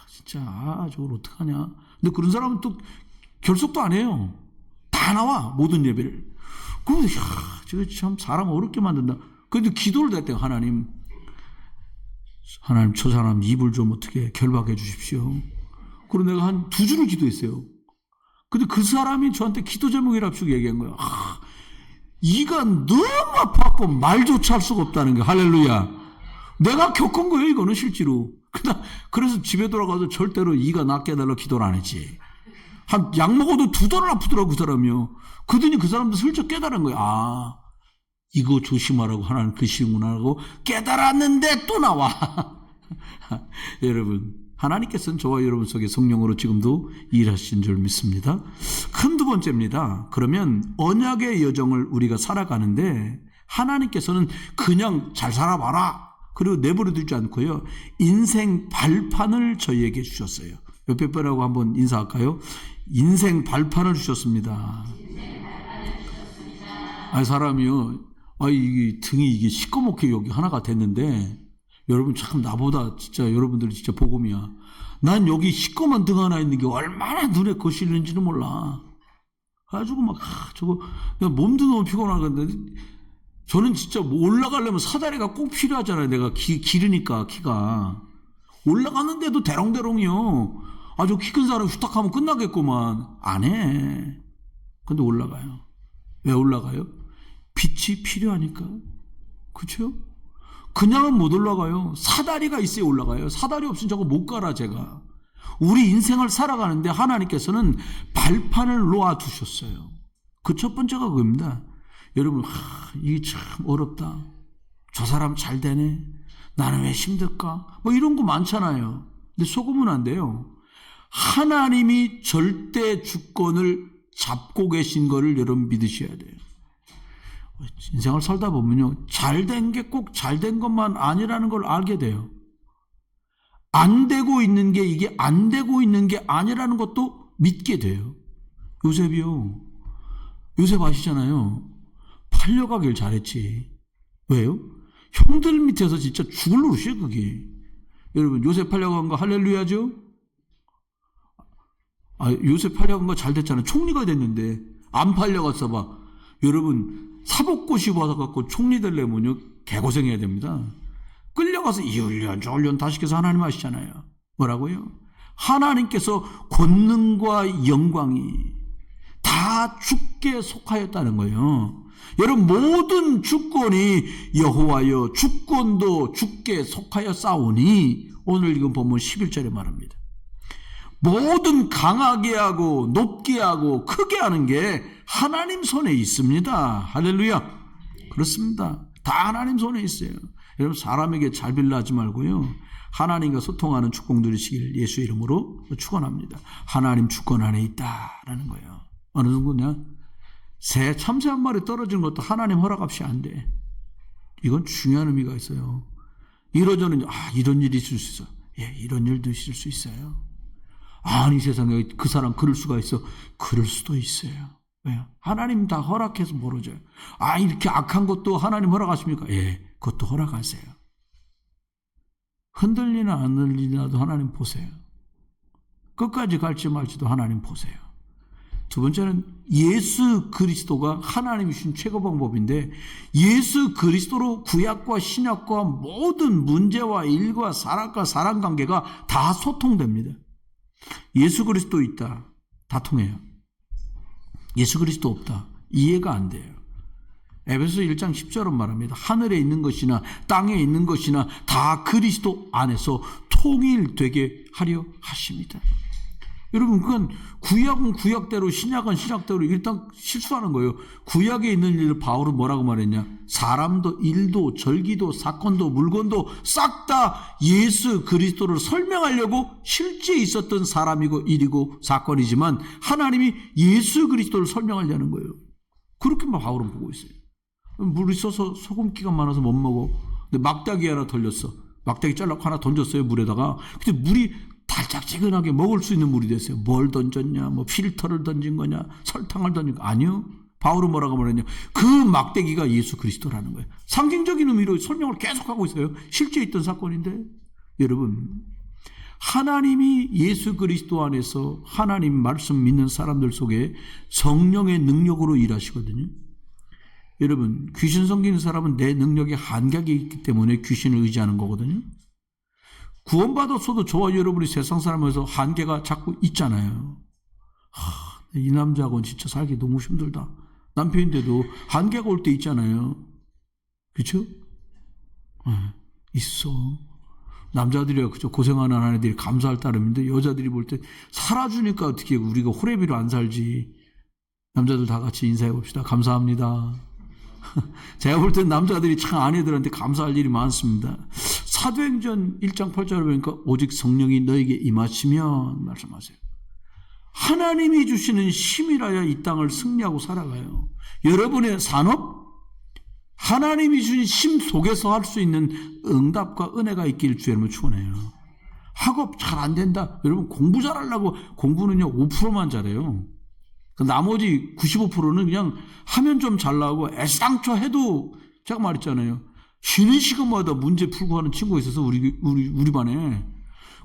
진짜 저걸 어떡하냐. 근데 그런 사람은 또 결석도 안 해요. 다 나와, 모든 예배를. 그래서 저거 참 사람 어렵게 만든다. 그런데 기도를 했대요. 하나님 저 사람 입을 좀 어떻게 결박해 주십시오. 그리고 내가 한 2주를 기도했어요. 근데 그 사람이 저한테 기도 제목이랍시고 얘기한 거예요. 이가 너무 아팠고 말조차 할 수가 없다는 게. 할렐루야. 내가 겪은 거예요, 이거는 실제로. 그래서 집에 돌아가서 절대로 이가 낫게 해달라고 기도를 안 했지. 약 먹어도 2달 아프더라고, 그 사람이요. 그러더니 그 사람도 슬쩍 깨달은 거예요. 아, 이거 조심하라고 하나님 그러시는구나 하고 깨달았는데 또 나와. 여러분, 하나님께서는 저와 여러분 속에 성령으로 지금도 일하신 줄 믿습니다. 큰 두 번째입니다. 그러면 언약의 여정을 우리가 살아가는데 하나님께서는 그냥 잘 살아봐라 그리고 내버려 두지 않고요, 인생 발판을 저희에게 주셨어요. 옆에 분하고 한번 인사할까요? 인생 발판을 주셨습니다. 사람이요, 이게 등이 이게 시꺼멓게 여기 하나가 됐는데, 여러분 참 나보다 진짜 여러분들 진짜 복음이야. 난 여기 시꺼먼 등 하나 있는 게 얼마나 눈에 거슬리는지는 몰라. 가지고 막 저거 몸도 너무 피곤하는데, 저는 진짜 올라가려면 사다리가 꼭 필요하잖아요. 내가 기르니까 키가 올라가는데도 대롱대롱이요. 아주 키 큰 사람 후딱하면 끝나겠구만. 안 해. 근데 올라가요. 왜 올라가요? 빛이 필요하니까. 그렇죠? 그냥은 못 올라가요. 사다리가 있어야 올라가요. 사다리 없으면 저거 못 가라 제가. 우리 인생을 살아가는데 하나님께서는 발판을 놓아두셨어요. 그 첫 번째가 그겁니다. 여러분, 이게 참 어렵다. 저 사람 잘 되네. 나는 왜 힘들까? 뭐 이런 거 많잖아요. 근데 속으면 안 돼요. 하나님이 절대 주권을 잡고 계신 거를 여러분 믿으셔야 돼요. 인생을 살다 보면요, 잘된 게 꼭 잘된 것만 아니라는 걸 알게 돼요. 안 되고 있는 게 이게 안 되고 있는 게 아니라는 것도 믿게 돼요. 요셉이요. 요셉 아시잖아요. 팔려가길 잘했지. 왜요? 형들 밑에서 진짜 죽을 노릇이에요, 그게. 여러분, 요셉 팔려간 거 할렐루야죠? 요셉 팔려간 거 잘 됐잖아요. 총리가 됐는데. 안 팔려갔어 봐. 여러분, 사법고시 받아갖고 총리 되려면요, 개고생해야 됩니다. 끌려가서 이 훈련, 저 훈련 다 시켜서 하나님 하시잖아요. 뭐라고요? 하나님께서 권능과 영광이 다 주께 속하였다는 거예요. 여러분, 모든 주권이 여호와여 주권도 주께 속하여 싸우니, 오늘 이건 보면 11절에 말합니다. 모든 강하게 하고 높게 하고 크게 하는 게 하나님 손에 있습니다. 할렐루야. 그렇습니다. 다 하나님 손에 있어요. 여러분, 사람에게 잘 빌라 하지 말고요, 하나님과 소통하는 축복 누리시길 예수 이름으로 축원합니다. 하나님 주권 안에 있다라는 거예요. 어느 정도냐? 새 참새 한 마리 떨어지는 것도 하나님 허락 없이 안 돼. 이건 중요한 의미가 있어요. 이러저는 이런 일이 있을 수 있어. 예, 이런 일도 있을 수 있어요. 아니, 세상에 그 사람 그럴 수가 있어. 그럴 수도 있어요. 왜요? 하나님 다 허락해서 벌어져요. 이렇게 악한 것도 하나님 허락하십니까? 예, 그것도 허락하세요. 흔들리나 안 흔들리나도 하나님 보세요. 끝까지 갈지 말지도 하나님 보세요. 두 번째는 예수 그리스도가 하나님이 주신 최고 방법인데, 예수 그리스도로 구약과 신약과 모든 문제와 일과 사람과 사람 관계가 다 소통됩니다. 예수 그리스도 있다, 다 통해요. 예수 그리스도 없다, 이해가 안 돼요. 에베소 1장 10절은 말합니다. 하늘에 있는 것이나 땅에 있는 것이나 다 그리스도 안에서 통일되게 하려 하십니다. 여러분, 그건 구약은 구약대로 신약은 신약대로 일단 실수하는 거예요. 구약에 있는 일을 바울은 뭐라고 말했냐? 사람도 일도 절기도 사건도 물건도 싹 다 예수 그리스도를 설명하려고 실제 있었던 사람이고 일이고 사건이지만, 하나님이 예수 그리스도를 설명하려는 거예요. 그렇게만 바울은 보고 있어요. 물이 써서 소금기가 많아서 못 먹어. 근데 막대기 하나 털렸어. 막대기 잘라고 하나 던졌어요, 물에다가. 근데 물이 달짝지근하게 먹을 수 있는 물이 됐어요. 뭘 던졌냐? 뭐 필터를 던진 거냐? 설탕을 던진 거? 아니요. 바울은 뭐라고 말했냐? 그 막대기가 예수 그리스도라는 거예요. 상징적인 의미로 설명을 계속하고 있어요. 실제 있던 사건인데. 여러분, 하나님이 예수 그리스도 안에서 하나님 말씀 믿는 사람들 속에 성령의 능력으로 일하시거든요. 여러분, 귀신 섬기는 사람은 내 능력에 한계가 있기 때문에 귀신을 의지하는 거거든요. 구원받았어도 저와 여러분이 세상 사람에서 한계가 자꾸 있잖아요. 이 남자하고는 진짜 살기 너무 힘들다. 남편인데도 한계가 올 때 있잖아요. 그렇죠? 있어. 남자들이야 그저 고생하는 아내들이 감사할 따름인데 여자들이 볼 때 살아주니까 어떻게 우리가 호래비로 안 살지. 남자들 다 같이 인사해 봅시다. 감사합니다. 제가 볼 땐 남자들이 참 아내들한테 감사할 일이 많습니다. 사도행전 1장 8절을 보니까 오직 성령이 너에게 임하시면 말씀하세요. 하나님이 주시는 힘이라야 이 땅을 승리하고 살아가요. 여러분의 산업, 하나님이 주신 힘 속에서 할 수 있는 응답과 은혜가 있기를 주 여러분 축원해요. 학업 잘 안 된다. 여러분 공부 잘하려고 공부는요 5%만 잘해요. 나머지 95%는 그냥 하면 좀 잘 나오고 애쌍초 해도 제가 말했잖아요. 쉬는 시간마다 문제 풀고 하는 친구가 있어서 우리 반에.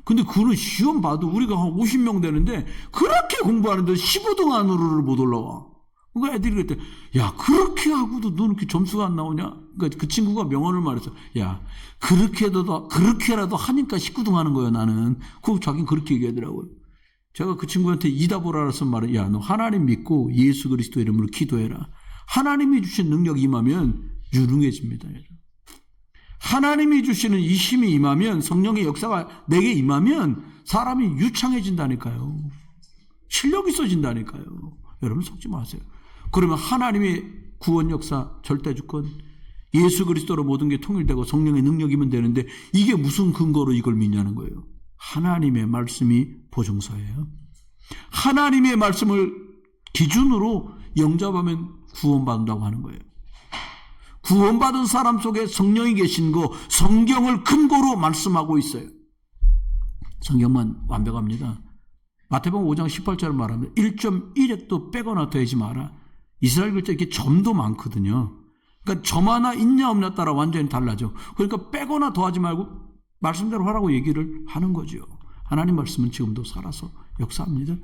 근데 그는 시험 봐도 우리가 한 50명 되는데 그렇게 공부하는데 15등 안으로를 못 올라와. 그러니까 애들이 그랬대. 야, 그렇게 하고도 너는 이렇게 점수가 안 나오냐? 그러니까 그 친구가 명언을 말했어. 야, 그렇게라도 하니까 19등 하는 거야, 나는. 그거 자기는 그렇게 얘기하더라고요. 제가 그 친구한테 이답을 알아서 말해. 야, 너 하나님 믿고 예수 그리스도 이름으로 기도해라. 하나님이 주신 능력이 임하면 유능해집니다. 하나님이 주시는 이 힘이 임하면, 성령의 역사가 내게 임하면 사람이 유창해진다니까요. 실력이 있어진다니까요. 여러분 속지 마세요. 그러면 하나님의 구원 역사, 절대주권, 예수 그리스도로 모든 게 통일되고 성령의 능력이면 되는데 이게 무슨 근거로 이걸 믿냐는 거예요. 하나님의 말씀이 보증서예요. 하나님의 말씀을 기준으로 영접하면 구원받는다고 하는 거예요. 구원받은 사람 속에 성령이 계신 거 성경을 근거로 말씀하고 있어요. 성경만 완벽합니다. 마태복음 5장 18절을 말하면 1.1획도 빼거나 더하지 마라. 이스라엘 글자 이렇게 점도 많거든요. 그러니까 점 하나 있냐 없냐 따라 완전히 달라져. 그러니까 빼거나 더하지 말고 말씀대로 하라고 얘기를 하는 거죠. 하나님 말씀은 지금도 살아서 역사합니다.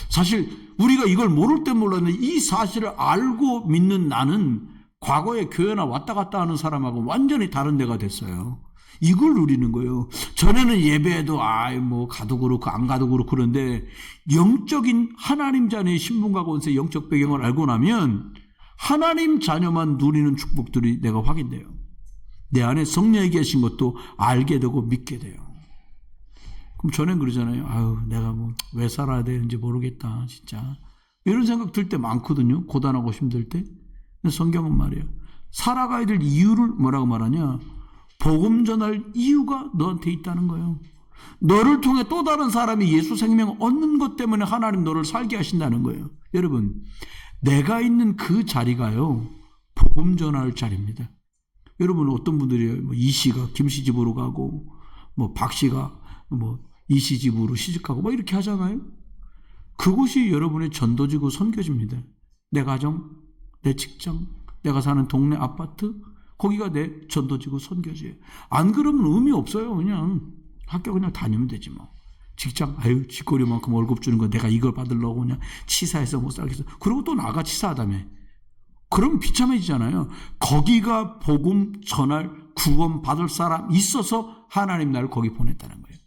사실 우리가 이걸 모를 땐 몰랐는데 이 사실을 알고 믿는 나는 과거에 교회나 왔다 갔다 하는 사람하고 완전히 다른 데가 됐어요. 이걸 누리는 거예요. 전에는 예배에도 가도 그렇고 안 가도 그렇고 그런데 영적인 하나님 자녀의 신분과 권세 영적 배경을 알고 나면 하나님 자녀만 누리는 축복들이 내가 확인돼요. 내 안에 성령이 계신 것도 알게 되고 믿게 돼요. 그럼 전엔 그러잖아요. 내가 왜 살아야 되는지 모르겠다 진짜. 이런 생각 들 때 많거든요. 고단하고 힘들 때. 근데 성경은 말이에요. 살아가야 될 이유를 뭐라고 말하냐. 복음 전할 이유가 너한테 있다는 거예요. 너를 통해 또 다른 사람이 예수 생명 얻는 것 때문에 하나님 너를 살게 하신다는 거예요. 여러분, 내가 있는 그 자리가요, 복음 전할 자리입니다. 여러분, 어떤 분들이 이 씨가 김 씨 집으로 가고, 박 씨가 이 씨 집으로 시집가고, 이렇게 하잖아요. 그곳이 여러분의 전도지고 선교지입니다. 내 가정, 내 직장, 내가 사는 동네 아파트, 거기가 내 전도지고 선교지예요. 안 그러면 의미 없어요. 그냥 학교 그냥 다니면 되지 뭐. 직장, 쥐꼬리만큼 월급 주는 거 내가 이걸 받으려고 그냥 치사해서 못 살겠어. 그리고 또 나가 치사하다며. 그럼 비참해지잖아요. 거기가 복음 전할 구원 받을 사람 있어서 하나님 나를 거기 보냈다는 거예요.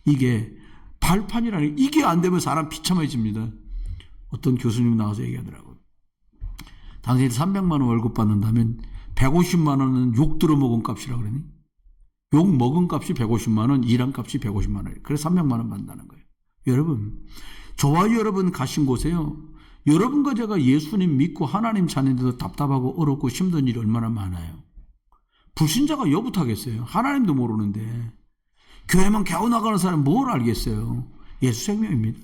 이게 발판이라는 게 이게 안 되면 사람 비참해집니다. 어떤 교수님 나와서 얘기하더라고요. 당신이 300만 원 월급 받는다면 150만 원은 욕 들어먹은 값이라고 그러니? 욕 먹은 값이 150만 원, 일한 값이 150만 원이에요. 그래서 300만 원 받는다는 거예요. 여러분, 저와 여러분 가신 곳에요. 여러분과 제가 예수님 믿고 하나님 자녀인데도 답답하고 어렵고 힘든 일이 얼마나 많아요. 불신자가 여부터 하겠어요. 하나님도 모르는데. 교회만 겨우 나가는 사람은 뭘 알겠어요. 예수 생명입니다.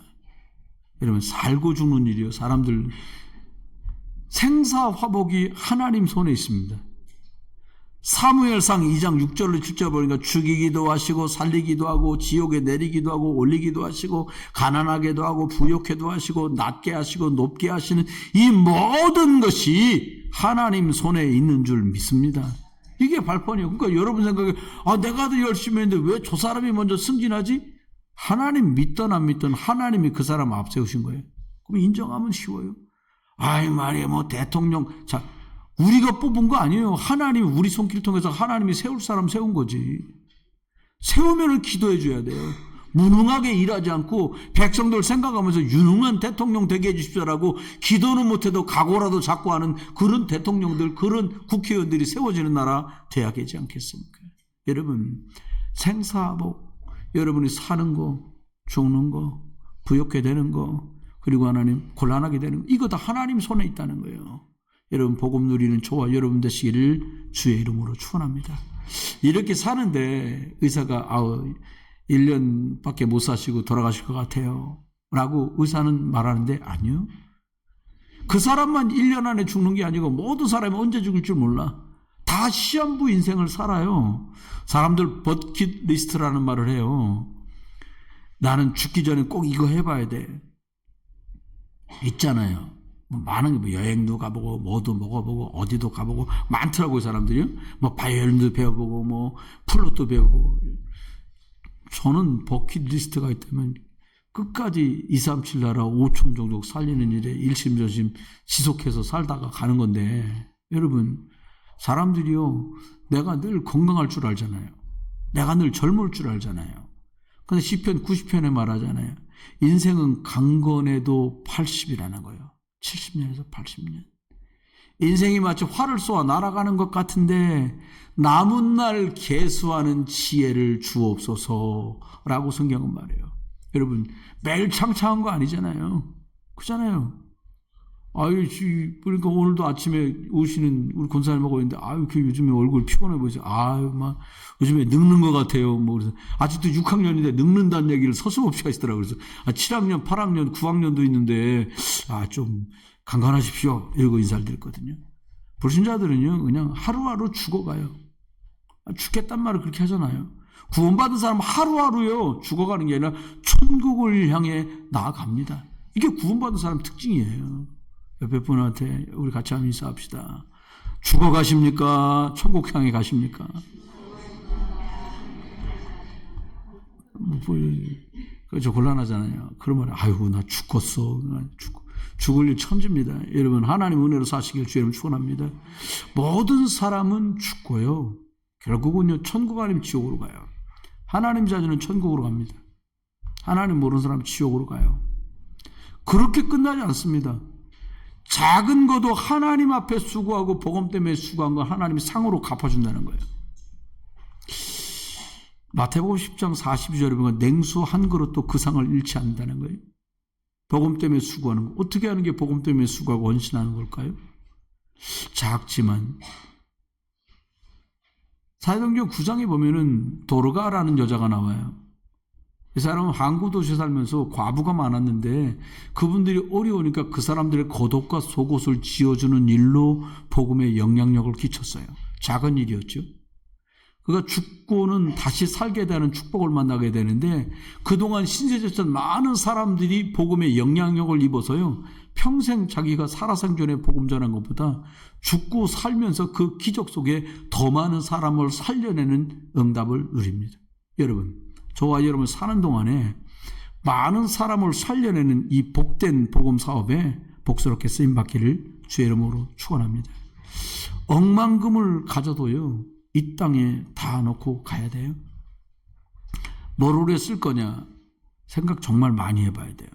여러분, 살고 죽는 일이요. 사람들 생사화복이 하나님 손에 있습니다. 사무엘상 2장 6절로 7절 보니까 죽이기도 하시고 살리기도 하고 지옥에 내리기도 하고 올리기도 하시고 가난하게도 하고 부욕해도 하시고 낮게 하시고 높게 하시는 이 모든 것이 하나님 손에 있는 줄 믿습니다. 이게 발판이에요. 그러니까 여러분 생각에 내가 더 열심히 했는데 왜 저 사람이 먼저 승진하지? 하나님 믿던 안 믿던 하나님이 그 사람 앞세우신 거예요. 그럼 인정하면 쉬워요. 말이야 대통령 우리가 뽑은 거 아니에요. 하나님이 우리 손길 통해서 하나님이 세울 사람 세운 거지. 세우면은 기도해 줘야 돼요. 무능하게 일하지 않고 백성들 생각하면서 유능한 대통령 되게 해주십시오라고 기도는 못해도 각오라도 잡고 하는 그런 대통령들, 그런 국회의원들이 세워지는 나라 돼야 되지 않겠습니까? 여러분, 생사복, 여러분이 사는 거, 죽는 거, 부욕게 되는 거, 그리고 하나님 곤란하게 되는 거, 이거 다 하나님 손에 있다는 거예요. 여러분 복음 누리는 저와 여러분 되시기를 주의 이름으로 축원합니다. 이렇게 사는데 의사가 1년밖에 못 사시고 돌아가실 것 같아요 라고 의사는 말하는데, 아니요, 그 사람만 1년 안에 죽는 게 아니고 모든 사람이 언제 죽을 줄 몰라. 다 시한부 인생을 살아요. 사람들 버킷리스트라는 말을 해요. 나는 죽기 전에 꼭 이거 해봐야 돼. 있잖아요. 많은 게 여행도 가보고 뭐도 먹어보고 어디도 가보고 많더라고요, 사람들이요. 바이올린도 배워보고 플룻도 배워보고. 저는 버킷리스트가 있다면 끝까지 237 나라 5천 종족 살리는 일에 일심전심 지속해서 살다가 가는 건데, 여러분, 사람들이요, 내가 늘 건강할 줄 알잖아요. 내가 늘 젊을 줄 알잖아요. 근데 시편 90편에 말하잖아요. 인생은 강건해도 80이라는 거예요. 70년에서 80년. 인생이 마치 활을 쏘아 날아가는 것 같은데 남은 날 계수하는 지혜를 주옵소서라고 성경은 말해요. 여러분, 매일 창창한 거 아니잖아요. 그렇잖아요. 그러니까 오늘도 아침에 오시는 우리 권사님하고 있는데, 요즘에 얼굴 피곤해 보이세요. 요즘에 늙는 것 같아요. 그래서 아직도 6학년인데 늙는다는 얘기를 서슴없이 하시더라고요. 그래서 7학년, 8학년, 9학년도 있는데, 좀 강건하십시오. 이러고 인사를 드렸거든요. 불신자들은요, 그냥 하루하루 죽어가요. 죽겠단 말을 그렇게 하잖아요. 구원받은 사람은 하루하루요, 죽어가는 게 아니라 천국을 향해 나아갑니다. 이게 구원받은 사람 특징이에요. 옆에 분한테 우리 같이 한번 인사합시다. 죽어가십니까? 천국 향해 가십니까? 그렇죠. 곤란하잖아요. 그러면 나 죽겠어. 죽을 일 천지입니다. 여러분, 하나님 은혜로 사시길 주의 이름 축원합니다. 모든 사람은 죽고요, 결국은요, 천국 아니면 지옥으로 가요. 하나님 자녀는 천국으로 갑니다. 하나님 모르는 사람은 지옥으로 가요. 그렇게 끝나지 않습니다. 작은 것도 하나님 앞에 수고하고 복음 때문에 수고한 건 하나님이 상으로 갚아준다는 거예요. 마태복음 10장 42절에 보면 냉수 한 그릇도 그 상을 잃지 않는다는 거예요. 복음 때문에 수고하는 거. 어떻게 하는 게 복음 때문에 수고하고 헌신하는 걸까요? 작지만 사도행전 9장에 보면은 도르가라는 여자가 나와요. 이 사람은 항구 도시에 살면서 과부가 많았는데 그분들이 어려우니까 그 사람들의 겉옷과 속옷을 지어주는 일로 복음에 영향력을 끼쳤어요. 작은 일이었죠. 그가 죽고는 다시 살게 되는 축복을 만나게 되는데, 그동안 신세졌던 많은 사람들이 복음에 영향력을 입어서요, 평생 자기가 살아생전에 복음 전한 것보다 죽고 살면서 그 기적 속에 더 많은 사람을 살려내는 응답을 누립니다. 여러분, 저와 여러분 사는 동안에 많은 사람을 살려내는 이 복된 복음 사업에 복스럽게 쓰임받기를 주의 이름으로 축원합니다. 억만금을 가져도요, 이 땅에 다 놓고 가야 돼요. 뭐로 쓸 거냐 생각 정말 많이 해봐야 돼요.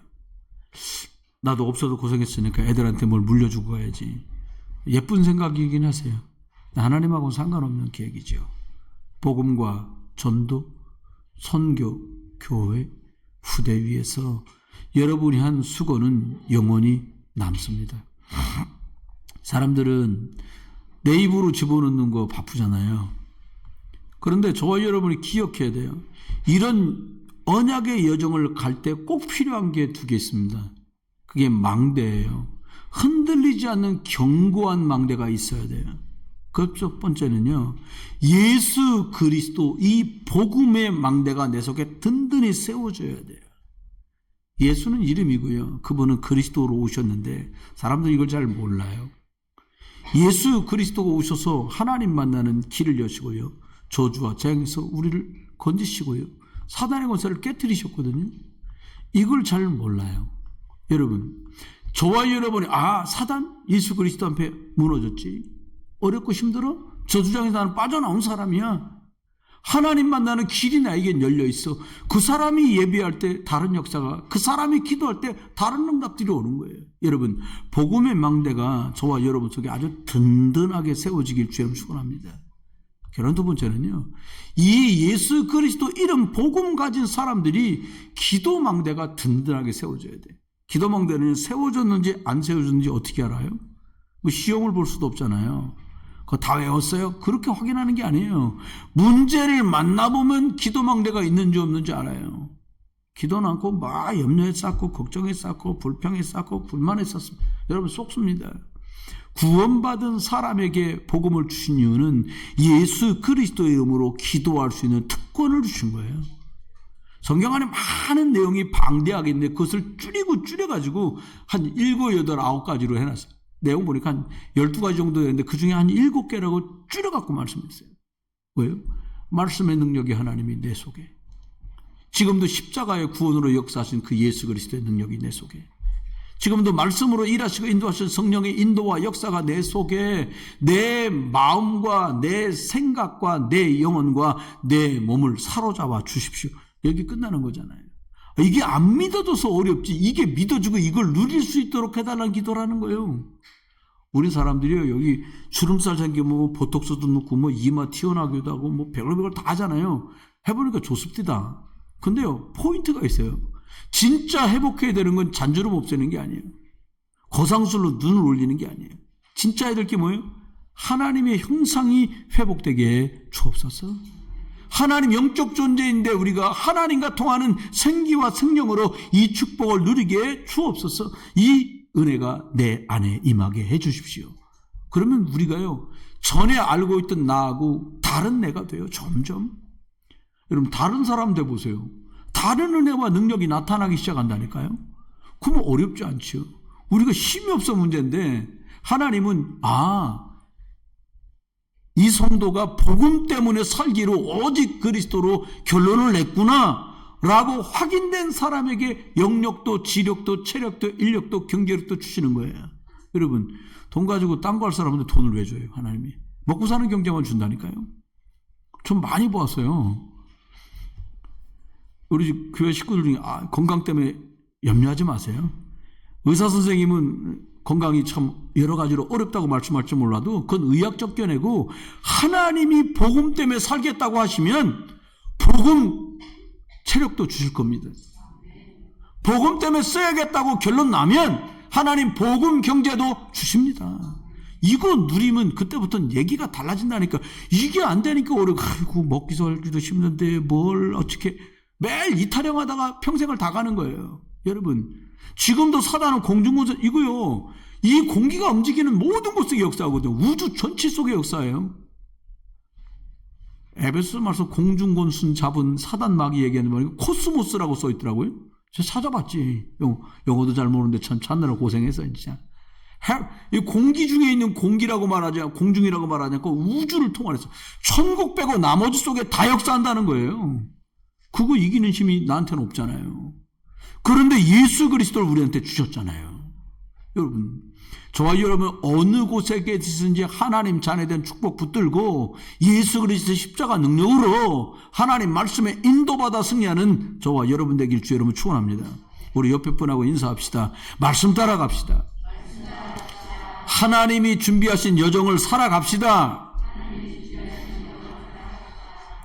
나도 없어도 고생했으니까 애들한테 뭘 물려주고 가야지. 예쁜 생각이긴 하세요. 하나님하고는 상관없는 계획이죠. 복음과 전도, 선교, 교회, 후대 위에서 여러분이 한 수고는 영원히 남습니다. 사람들은 내 입으로 집어넣는 거 바쁘잖아요. 그런데 저와 여러분이 기억해야 돼요. 이런 언약의 여정을 갈 때 꼭 필요한 게 두 개 있습니다. 그게 망대예요. 흔들리지 않는 견고한 망대가 있어야 돼요. 그 첫 번째는요, 예수 그리스도, 이 복음의 망대가 내 속에 든든히 세워져야 돼요. 예수는 이름이고요, 그분은 그리스도로 오셨는데 사람들이 이걸 잘 몰라요. 예수 그리스도가 오셔서 하나님 만나는 길을 여시고요, 저주와 재앙에서 우리를 건지시고요, 사단의 권세를 깨뜨리셨거든요. 이걸 잘 몰라요. 여러분, 저와 여러분이 사단 예수 그리스도 앞에 무너졌지, 어렵고 힘들어? 저주장에서 나는 빠져나온 사람이야. 하나님 만나는 길이 나에게 열려있어. 그 사람이 예배할 때 다른 역사가, 그 사람이 기도할 때 다른 응답들이 오는 거예요. 여러분, 복음의 망대가 저와 여러분 속에 아주 든든하게 세워지길 주님 축원합니다. 결혼 두 번째는요, 이 예수 그리스도 이름 복음 가진 사람들이 기도망대가 든든하게 세워져야 돼. 기도망대는 세워졌는지 안 세워졌는지 어떻게 알아요? 뭐 시험을 볼 수도 없잖아요. 그거 다 외웠어요? 그렇게 확인하는 게 아니에요. 문제를 만나보면 기도망대가 있는지 없는지 알아요. 기도는 않고 막 염려에 쌓고 걱정에 쌓고 불평에 쌓고 불만에 쌓습니다. 여러분 속습니다. 구원받은 사람에게 복음을 주신 이유는 예수 그리스도의 이름으로 기도할 수 있는 특권을 주신 거예요. 성경 안에 많은 내용이 방대하게 있는데 그것을 줄여가지고 한 7, 8, 9가지로 해놨어요. 내용 보니까 한 12가지 정도 되는데 그 중에 한 7개라고 줄여갖고 말씀했어요. 왜요? 말씀의 능력이 하나님이 내 속에. 지금도 십자가의 구원으로 역사하신 그 예수 그리스도의 능력이 내 속에. 지금도 말씀으로 일하시고 인도하신 성령의 인도와 역사가 내 속에 내 마음과 내 생각과 내 영혼과 내 몸을 사로잡아 주십시오. 여기 끝나는 거잖아요. 이게 안 믿어져서 어렵지 이게 믿어지고 이걸 누릴 수 있도록 해달라는 기도라는 거예요. 우리 사람들이요 여기 주름살 생기면 뭐 보톡스도 넣고 뭐 이마 튀어나오기도 하고 뭐 별걸 다 하잖아요. 해보니까 좋습니다. 근데요 포인트가 있어요. 진짜 회복해야 되는 건 잔주름 없애는 게 아니에요. 거상술로 눈을 올리는 게 아니에요. 진짜 해야 될 게 뭐예요? 하나님의 형상이 회복되게 주옵소서. 하나님 영적 존재인데 우리가 하나님과 통하는 생기와 생명으로 이 축복을 누리게 주옵소서. 이 은혜가 내 안에 임하게 해 주십시오. 그러면 우리가요 전에 알고 있던 나하고 다른 내가 돼요. 점점. 여러분 다른 사람 돼 보세요. 다른 은혜와 능력이 나타나기 시작한다니까요. 그러면 어렵지 않죠. 우리가 힘이 없어 문제인데 하나님은 이 성도가 복음 때문에 살기로 오직 그리스도로 결론을 냈구나 라고 확인된 사람에게 영력도 지력도 체력도 인력도 경제력도 주시는 거예요. 여러분 돈 가지고 딴 거 할 사람한테 돈을 왜 줘요? 하나님이 먹고 사는 경제만 준다니까요. 좀 많이 보았어요. 우리 집 교회 식구들 중에 건강 때문에 염려하지 마세요. 의사 선생님은 건강이 참 여러 가지로 어렵다고 말씀할지 몰라도 그건 의학적 견해고 하나님이 복음 때문에 살겠다고 하시면 복음 체력도 주실 겁니다. 복음 때문에 써야겠다고 결론 나면 하나님 복음 경제도 주십니다. 이거 누리면 그때부터는 얘기가 달라진다니까. 이게 안 되니까 아이고 먹기 살기도 힘든데 뭘 어떻게 매일 이타령하다가 평생을 다 가는 거예요. 여러분 지금도 사단은 공중군사 이거요. 이 공기가 움직이는 모든 곳 속에 역사하거든요. 우주 전체 속의 역사예요. 에베소 말씀 공중곤순 잡은 사단 마귀 얘기하는 말이고 코스모스라고 써 있더라고요. 제가 찾아봤지. 영어도 잘 모르는데 참 찾느라 고생했어요 진짜. 이 공기 중에 있는 공기라고 말하지 않고 공중이라고 말하지 않고 우주를 통할해서 천국 빼고 나머지 속에 다 역사한다는 거예요. 그거 이기는 힘이 나한테는 없잖아요. 그런데 예수 그리스도를 우리한테 주셨잖아요. 여러분 저와 여러분 어느 곳에 계시든지 하나님 자녀된 축복 붙들고 예수 그리스도의 십자가 능력으로 하나님 말씀에 인도받아 승리하는 저와 여러분 되길 주 여러분 축원합니다. 우리 옆에 분하고 인사합시다. 말씀 따라갑시다. 하나님이 준비하신 여정을 살아갑시다.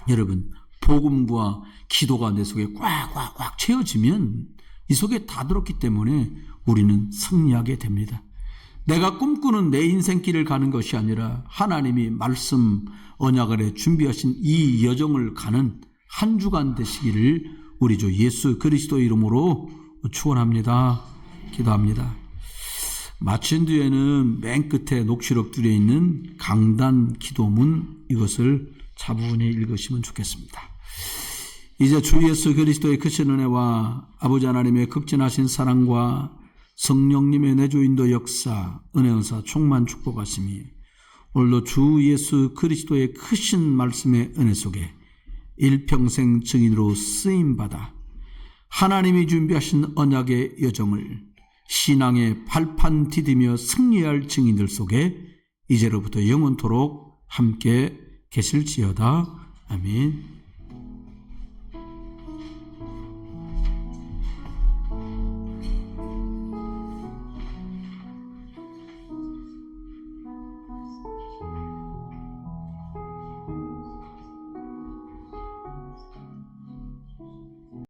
여러분 복음과 기도가 내 속에 꽉꽉꽉 채워지면 이 속에 다 들었기 때문에 우리는 승리하게 됩니다. 내가 꿈꾸는 내 인생길을 가는 것이 아니라 하나님이 말씀 언약 아래 준비하신 이 여정을 가는 한 주간 되시기를 우리 주 예수 그리스도의 이름으로 축원합니다. 기도합니다. 마친 뒤에는 맨 끝에 녹취록 들어 있는 강단 기도문 이것을 차분히 읽으시면 좋겠습니다. 이제 주 예수 그리스도의 크신 은혜와 아버지 하나님의 극진하신 사랑과 성령님의 내주인도 역사, 은혜은사 충만 축복하심이 오늘도 주 예수 그리스도의 크신 말씀의 은혜 속에 일평생 증인으로 쓰임받아 하나님이 준비하신 언약의 여정을 신앙의 발판 디디며 승리할 증인들 속에 이제로부터 영원토록 함께 계실지어다. 아멘.